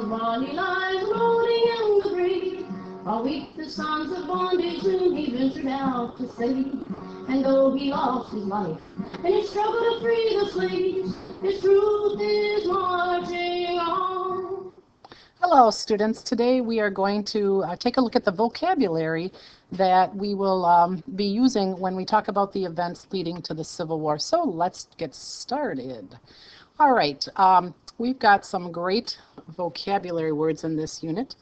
while he lies rolling in the grave. While weep the sons of bondage whom he ventured out to save. And though he lost his life in his struggle to free the slaves, his truth is marching on. Hello students, today we are going to take a look at the vocabulary that we will be using when we talk about the events leading to the Civil War. So let's get started. All right, we've got some great vocabulary words in this unit.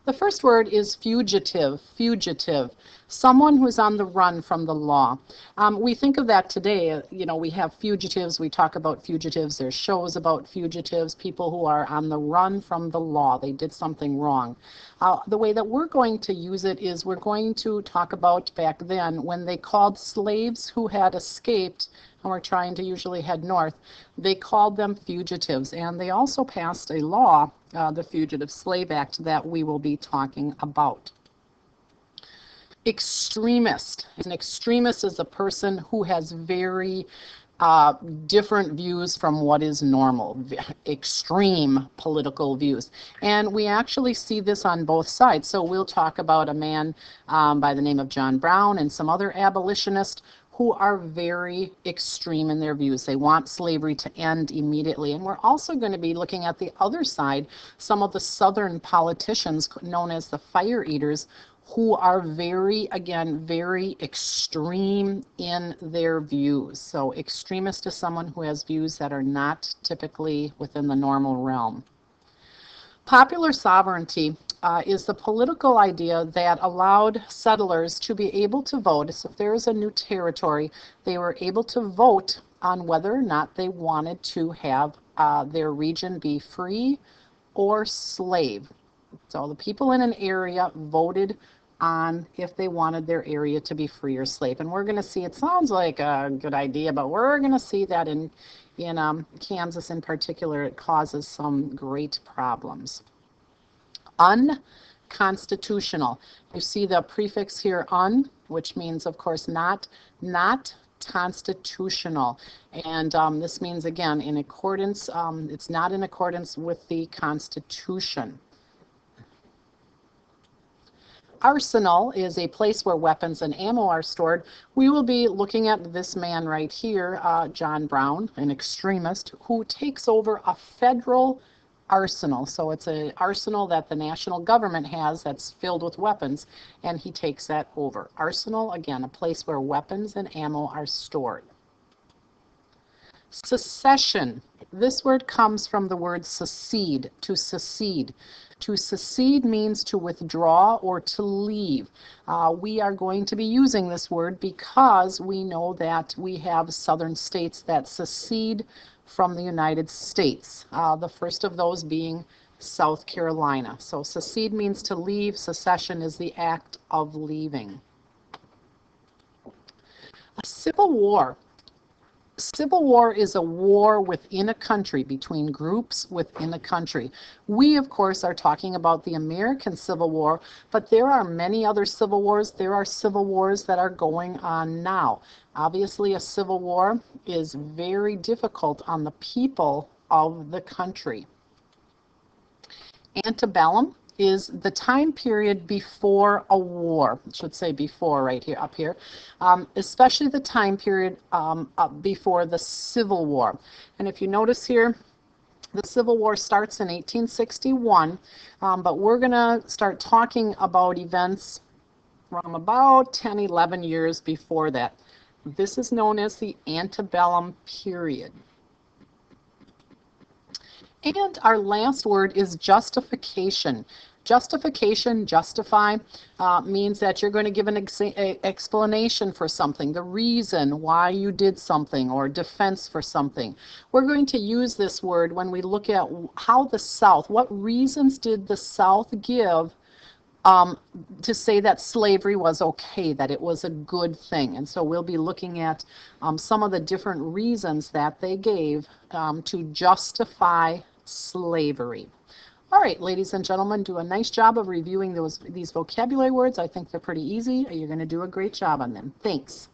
The first word is fugitive, fugitive, someone who's on the run from the law. We think of that today, you know, we have fugitives, we talk about fugitives, there's shows about fugitives, people who are on the run from the law, they did something wrong. The way that we're going to use it is we're going to talk about back then when they called slaves who had escaped and were trying to usually head north, they called them fugitives, and they also passed a law, the Fugitive Slave Act, that we will be talking about. Extremist. An extremist is a person who has very different views from what is normal, extreme political views. And we actually see this on both sides. So we'll talk about a man by the name of John Brown and some other abolitionists who are very extreme in their views. They want slavery to end immediately. And we're also going to be looking at the other side, some of the Southern politicians known as the fire eaters, who are very, again, very extreme in their views. So extremist is someone who has views that are not typically within the normal realm. Popular sovereignty is the political idea that allowed settlers to be able to vote. So if there was a new territory, they were able to vote on whether or not they wanted to have their region be free or slave. So the people in an area voted on if they wanted their area to be free or slave. And we're going to see, it sounds like a good idea, but we're going to see that in Kansas in particular, it causes some great problems. Unconstitutional. You see the prefix here, un, which means, of course, not constitutional. And this means, again, in accordance, it's not in accordance with the Constitution. Arsenal is a place where weapons and ammo are stored. We will be looking at this man right here, John Brown, an extremist, who takes over a federal arsenal. So it's an arsenal that the national government has that's filled with weapons, and he takes that over. Arsenal, again, a place where weapons and ammo are stored. Secession. This word comes from the word secede, to secede. To secede means to withdraw or to leave. We are going to be using this word because we know that we have southern states that secede from the United States. The first of those being South Carolina. So secede means to leave. Secession is the act of leaving. A civil war. Civil war is a war within a country, between groups within a country. We, of course, are talking about the American Civil War, but there are many other civil wars. There are civil wars that are going on now. Obviously, a civil war is very difficult on the people of the country. Antebellum is the time period before a war. I should say before right here, up here, especially the time period before the Civil War. And if you notice here, the Civil War starts in 1861, but we're going to start talking about events from about 10, 11 years before that. This is known as the antebellum period. And our last word is justification. Justification, justify, means that you're going to give an explanation for something, the reason why you did something, or defense for something. We're going to use this word when we look at how the South, what reasons did the South give to say that slavery was okay, that it was a good thing. And so we'll be looking at some of the different reasons that they gave to justify slavery. All right, ladies and gentlemen, do a nice job of reviewing these vocabulary words. I think they're pretty easy. You're going to do a great job on them. Thanks.